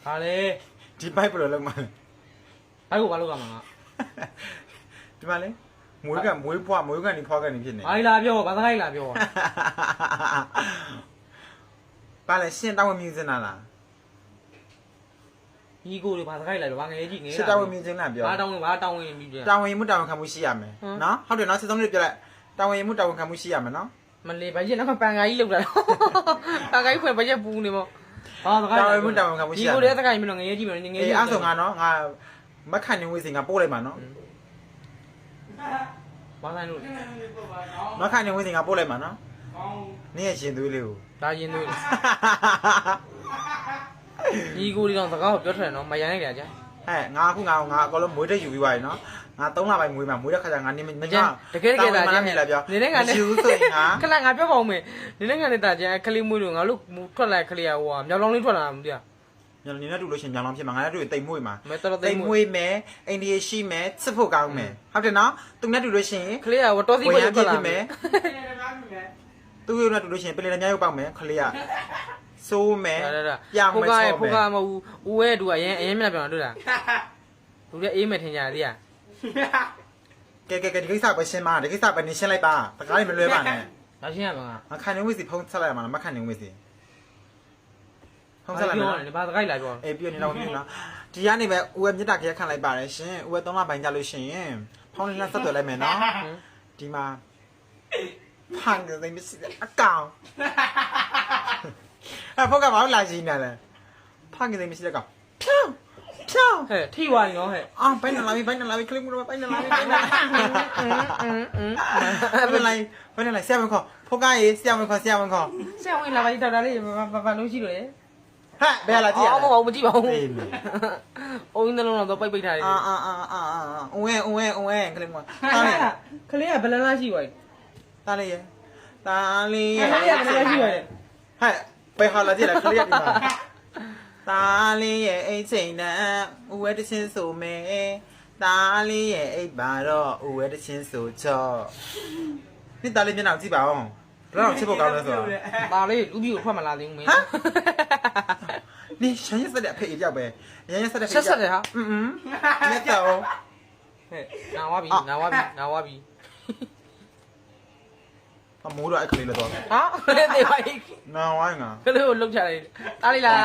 ဟာလေ ဒီဘိုက်ဘယ်လိုလုပ်မှာလဲ ဘိုက်ကိုဘာလုပ်ရမှာငါ ဒီမှာလေမွေးကန်နေဖွာကန်နေဖြစ်နေ ဘာလာပြောဘာသာခိုင်းလာပြော ပါလေရှင်းတောင်းမြင်စင်လား ညီကိုတွေဘာသာခိုင်းလာပြောဘာငယ်ကြီးငယ် ရှင်းတောင်းမြင်စင်လားပြော ဘာတောင်းဝင်ပြီးပြန် တောင်းဝင်မှုတောင်းခံမှုရှိရမယ်နော်ဟုတ်တယ်နော်စစ်ဆုံးလေးပြလိုက်တောင်းဝင်မှုတောင်းခံမှုရှိရမယ်နော် မလေးဘာကြီးနောက်ကပန်ကာကြီးလောက်တာပန်ကာကြီးဖွင့်ဘာချက်ပူနေမို့ဘာသာခိုင်း တောင်းဝင်မှုတောင်းခံမှုရှိရမယ် ညီကိုတွေသက်ခိုင်းမလို့ငယ်ကြီးမလို့ငယ်ကြီး အေးအဲ့ဆိုငါနော်ငါမခန့်နေဝေးစင်ငါပို့လိုက်မှာနော် ဘာဆိုင်လို့ မခန့်နေဝေးစင်ငါပို့လိုက်မှာနော်နင်းရဲ့ရှင်သွေးလေးကို ဒါရင်သွေးညီကိုတွေတော့စကားကိုပြောထွက်တယ်နော်မရမ်းလိုက်ကြ ငါအခုငါအကောလုံးမွေးတဲ့ယူပြီးသွားပြီနော်ငါ3လပိုင်းမွေးမှာမွေးတဲ့ခါကျငါနေမ တကယ်ဒါကျန် ပြော နေနဲ့ငါနဲ့ ယူဆိုရင်ငါ ခဏငါပြောပါဦးမယ်နေနဲ့ငါနဲ့တာကျန်ခလေးမွေးလို့ငါတို့ထွက်လာခလေးဟိုမြောက်လောင်းလေးထွက်လာမှာမသိရ ညနေနဲ့တူလို့ရှင်ညောင်လောင်းဖြစ်မှာငါနဲ့တူတိမ်မွေးမှာ မဲတော် တိမ်မွေးမယ်အိန္ဒိယရှိမယ်စစ်ဖို့ကောင်းမယ်ဟုတ်တယ်နော်သူနဲ့တူလို့ရှင် ခလေးကဝတော်စီပွဲထွက်လာမယ် သူနဲ့တူလို့ရှင်ပြင်လေအများကြီးပေါက်မယ်ခလေးကစိုးမယ်ပြမယ် ဖို ဆော က မယ် ဖိုကမဟုတ်ဦးဝဲတူကအရင်မြတ်ပြောင်းတွေ့လားလူတွေအေးမယ်ထင်ကြသေးရ ကဲဒီကိစ္စပဲရှင်းပါဒီကိစ္စပဲနေရှင်းလိုက်ပါတကားလေးမလွဲပါနဲ့ ငါရှင်းရမှာငါ မခန့်နေဝေးစီဖုံးဆက်လိုက်ရမှာမခန့်နေဝေးစီဖုံးဆက်လိုက် ပြော မှာ တယ်ဘာစကိုက်လာပြော အေးပြနေတော့မြင်နော်ဒီကနေပဲဦးရဲ့မြစ်တာခရက်ခန့်လိုက်ပါတယ်ရှင်ဦးရဲ့3လပိုင်းကြလို့ရှိရင်ဖုံးလေးနဲ့ဆက်သွယ်လိုက်မယ်နော်ဒီမှာဖန်နေသိမရှိတဲ့အကောင်ဖောက်ကဘာလို့လာရှိနေလဲဖန်နေသိမရှိတဲ့ကောင်ဖြောင်း ဟဲ့ထိသွားပြီနော်ဟဲ့ အာဘိုင်းနလာပြီခလိမူတော့ဘိုင်းနလာပြီဘိုင်းနလာဆရာမခေါ်ဖောက်ကရေးဆရာမခေါ် ဆရာဝင်လာပါကြီးတော်တာလေးဘာလို့ရှိလို့လဲ ဟဲ့ဘယ်လာကြည့်ရ အော်မဟုတ်မကြည့်ပါဘူး အေးမေ အုံးနှလုံးတော့ပိတ်ထားတယ် အာဝဲခလိမူတားလေ ခလေးကဘယ်လားရှိသွားပြီ တားလေတားလေ ခလေးကဘယ်လားရှိသွားလဲ ဟဲ့ဘယ်ဟာလာကြည့်လဲခလေးဒီမှာတားလေးရဲ့အိတ်ချိန်နဲ့ဦးဝဲတချင်းဆိုမယ်တားလေးရဲ့အိတ်ပါတော့ဦးဝဲတချင်းဆိုချော့นี่တားလေးမျက်နှာကြည့်ပါဦးဘယ်တော့ချစ်ဖို့ကောင်းလဲဆိုတော့ ဒါလေးလူပြီးကိုထွက်မလာသေးဘူးမင်း 你想要吃点配一点呗？人家吃点配。ဆက်တယ်ဟာ 你走。 ဟဲ့နာဝါပြီ 啊，摸到爱可以了都。 ဟာလေးသေးပါ 那玩意啊。 ကလေးကိုလှုပ်ချလိုက်တားလေးလား